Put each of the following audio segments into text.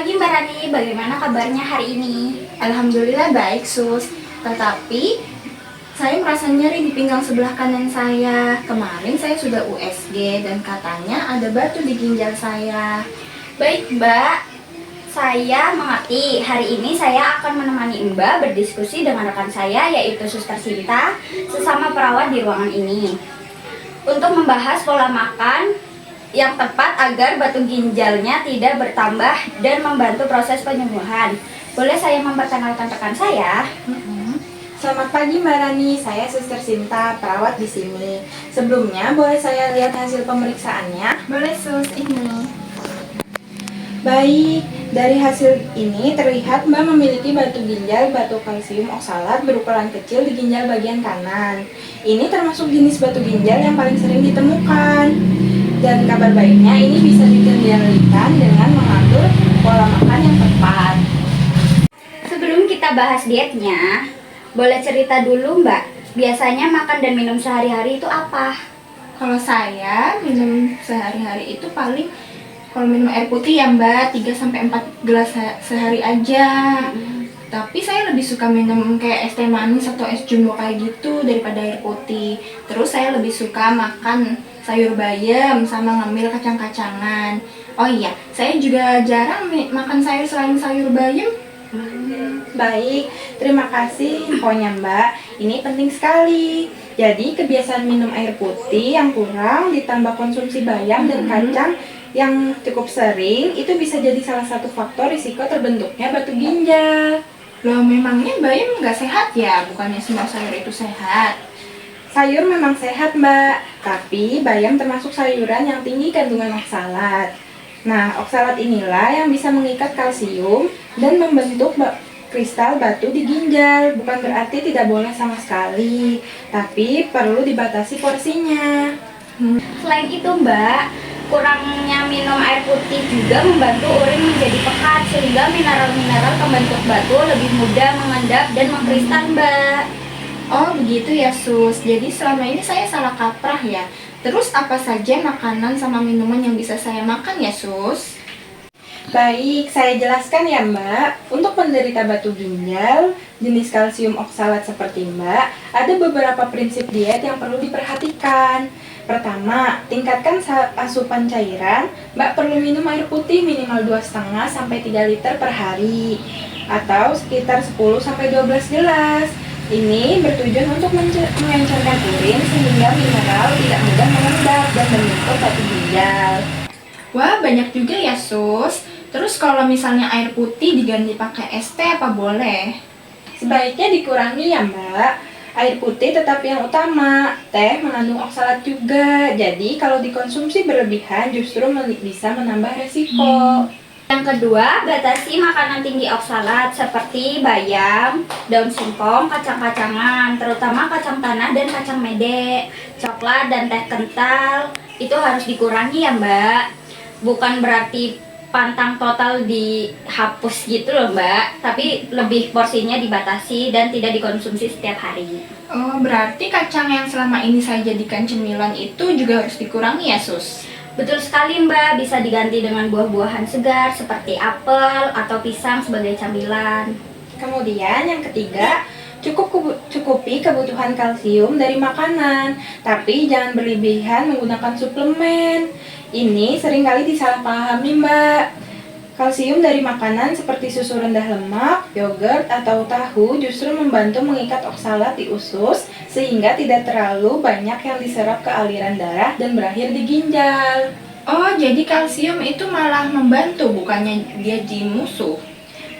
pagi Mbak Rani, bagaimana kabarnya hari ini? Alhamdulillah baik sus, tetapi saya merasa nyeri di pinggang sebelah kanan saya. Kemarin saya sudah USG dan katanya ada batu di ginjal saya. Baik Mbak, saya mengerti. Hari ini saya akan menemani Mbak berdiskusi dengan rekan saya yaitu Suster Sinta, sesama perawat di ruangan ini, untuk membahas pola makan yang tepat agar batu ginjalnya tidak bertambah dan membantu proses penyembuhan. Boleh saya memperkenalkan rekan saya? Selamat pagi Mbak Rani, saya Suster Sinta, perawat di sini. Sebelumnya boleh saya lihat hasil pemeriksaannya? Boleh sus, ini. Baik, dari hasil ini terlihat Mbak memiliki batu ginjal batu kalsium oksalat berukuran kecil di ginjal bagian kanan. Ini termasuk jenis batu ginjal yang paling sering ditemukan. Dan kabar baiknya ini bisa dikendalikan dengan mengatur pola makan yang tepat. Sebelum kita bahas dietnya, boleh cerita dulu Mbak, biasanya makan dan minum sehari-hari itu apa? Kalau saya minum sehari-hari itu paling, kalau minum air putih ya Mbak, 3-4 gelas sehari aja. Tapi saya lebih suka minum kayak es teh manis atau es jumbo kayak gitu daripada air putih. Terus saya lebih suka makan sayur bayam sama ngemil kacang-kacangan. Oh iya, saya juga jarang makan sayur selain sayur bayam. Baik, terima kasih infonya Mbak. Ini penting sekali. Jadi kebiasaan minum air putih yang kurang ditambah konsumsi bayam dan kacang yang cukup sering itu bisa jadi salah satu faktor risiko terbentuknya batu ginjal. Loh, memangnya bayam nggak sehat ya? Bukannya semua sayur itu sehat? Sayur memang sehat Mbak, tapi bayam termasuk sayuran yang tinggi kandungan oksalat. Nah, oksalat inilah yang bisa mengikat kalsium dan membentuk kristal batu di ginjal. Bukan berarti tidak boleh sama sekali, tapi perlu dibatasi porsinya. Selain itu Mbak, kurangnya minum air putih juga membantu urin menjadi pekat sehingga mineral-mineral pembentuk batu lebih mudah mengendap dan mengkristal Mbak. Oh begitu ya sus, jadi selama ini saya salah kaprah ya. Terus apa saja makanan sama minuman yang bisa saya makan ya sus? Baik, saya jelaskan ya Mbak. Untuk penderita batu ginjal, jenis kalsium oksalat seperti Mbak, ada beberapa prinsip diet yang perlu diperhatikan. Pertama, tingkatkan asupan cairan. Mbak perlu minum air putih minimal 2,5-3 liter per hari, atau sekitar 10-12 gelas. Ini bertujuan untuk mengencerkan urin sehingga mineral tidak mudah mengendap dan membentuk batu ginjal. Wah, banyak juga ya sus. Terus kalau misalnya air putih diganti pakai es teh apa boleh? Sebaiknya dikurangi ya Mbak. Air putih tetap yang utama. Teh mengandung oksalat juga. Jadi kalau dikonsumsi berlebihan justru bisa menambah resiko. Yang kedua, batasi makanan tinggi oksalat seperti bayam, daun singkong, kacang-kacangan, terutama kacang tanah dan kacang mede, coklat dan teh kental. Itu harus dikurangi ya Mbak. Bukan berarti pantang total dihapus gitu loh Mbak, tapi lebih porsinya dibatasi dan tidak dikonsumsi setiap hari. Oh, berarti kacang yang selama ini saya jadikan cemilan itu juga harus dikurangi ya sus? Betul sekali Mbak, bisa diganti dengan buah-buahan segar seperti apel atau pisang sebagai camilan. Kemudian yang ketiga, cukupi kebutuhan kalsium dari makanan, tapi jangan berlebihan menggunakan suplemen. Ini seringkali disalahpahami Mbak. Kalsium dari makanan seperti susu rendah lemak, yogurt, atau tahu justru membantu mengikat oksalat di usus sehingga tidak terlalu banyak yang diserap ke aliran darah dan berakhir di ginjal. Oh, jadi kalsium itu malah membantu, bukannya dia jadi musuh?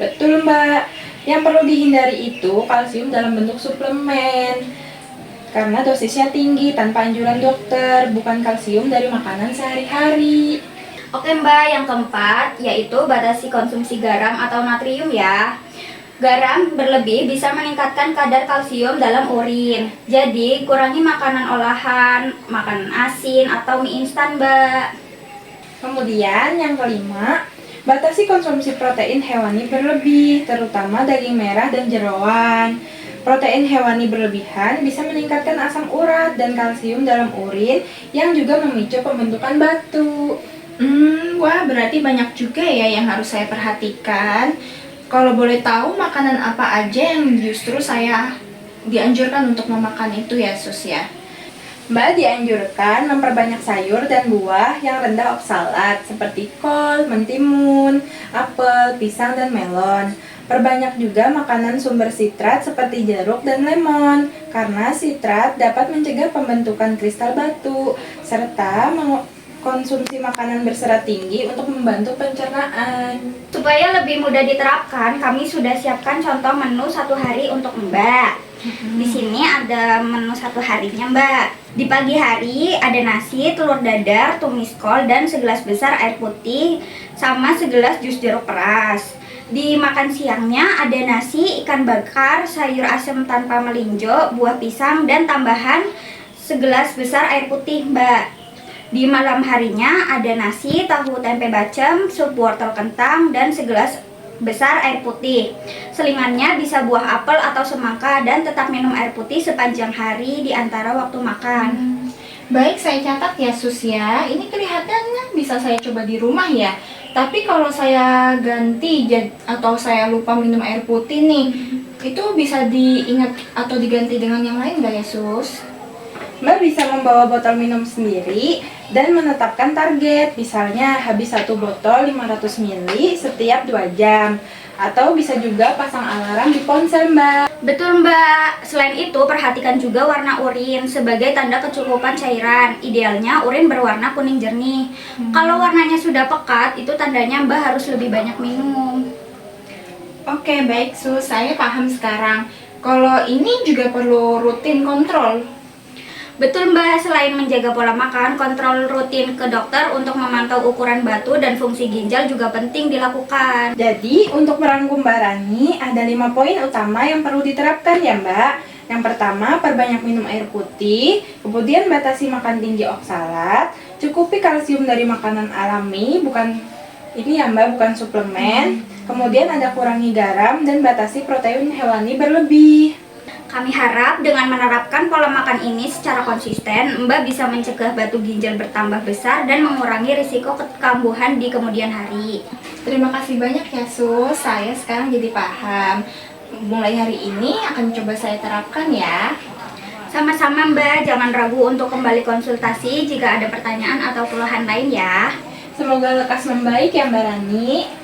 Betul Mbak. Yang perlu dihindari itu kalsium dalam bentuk suplemen, karena dosisnya tinggi tanpa anjuran dokter, bukan kalsium dari makanan sehari-hari. Oke Mbak, yang keempat yaitu batasi konsumsi garam atau natrium ya. Garam berlebih bisa meningkatkan kadar kalsium dalam urin. Jadi kurangi makanan olahan, makanan asin atau mie instan Mbak. Kemudian yang kelima, batasi konsumsi protein hewani berlebih, terutama daging merah dan jeroan. Protein hewani berlebihan bisa meningkatkan asam urat dan kalsium dalam urin yang juga memicu pembentukan batu. Wah, berarti banyak juga ya yang harus saya perhatikan. Kalau boleh tahu makanan apa aja yang justru saya dianjurkan untuk memakan itu ya, Sus ya? Mbak dianjurkan memperbanyak sayur dan buah yang rendah oksalat seperti kol, mentimun, apel, pisang, dan melon. Perbanyak juga makanan sumber sitrat seperti jeruk dan lemon, karena sitrat dapat mencegah pembentukan kristal batu, serta konsumsi makanan berserat tinggi untuk membantu pencernaan. Supaya lebih mudah diterapkan, kami sudah siapkan contoh menu satu hari untuk Mbak. Di sini ada menu satu harinya, Mbak. Di pagi hari ada nasi, telur dadar, tumis kol, dan segelas besar air putih sama segelas jus jeruk peras. Di makan siangnya ada nasi, ikan bakar, sayur asem tanpa melinjo, buah pisang, dan tambahan segelas besar air putih, Mbak. Di malam harinya ada nasi, tahu tempe bacem, sup wortel kentang, dan segelas besar air putih. Selingannya bisa buah apel atau semangka dan tetap minum air putih sepanjang hari di antara waktu makan. Baik, saya catat ya, Sus ya. Ini kelihatannya bisa saya coba di rumah ya. Tapi kalau saya ganti atau saya lupa minum air putih nih, itu bisa diingat atau diganti dengan yang lain nggak ya, Sus? Mbak bisa membawa botol minum sendiri dan menetapkan target, misalnya habis 1 botol 500 ml setiap 2 jam. Atau bisa juga pasang alarm di ponsel, Mbak. Betul, Mbak. Selain itu, perhatikan juga warna urin sebagai tanda kecukupan cairan. Idealnya urin berwarna kuning jernih. Kalau warnanya sudah pekat, itu tandanya Mbak harus lebih banyak minum. Oke, baik, Sus. Saya paham sekarang. Kalau ini juga perlu rutin kontrol. Betul, Mbak. Selain menjaga pola makan, kontrol rutin ke dokter untuk memantau ukuran batu dan fungsi ginjal juga penting dilakukan. Jadi, untuk merangkum Mbak Rani, ada 5 poin utama yang perlu diterapkan ya, Mbak. Yang pertama, perbanyak minum air putih, kemudian batasi makan tinggi oksalat, cukupi kalsium dari makanan alami, bukan suplemen. Kemudian ada kurangi garam dan batasi protein hewani berlebih. Kami harap dengan menerapkan pola makan ini secara konsisten, Mbak bisa mencegah batu ginjal bertambah besar dan mengurangi risiko kekambuhan di kemudian hari. Terima kasih banyak ya, Sus. Saya sekarang jadi paham. Mulai hari ini akan coba saya terapkan ya. Sama-sama, Mbak. Jangan ragu untuk kembali konsultasi jika ada pertanyaan atau keluhan lain ya. Semoga lekas membaik ya, Mbak Rani.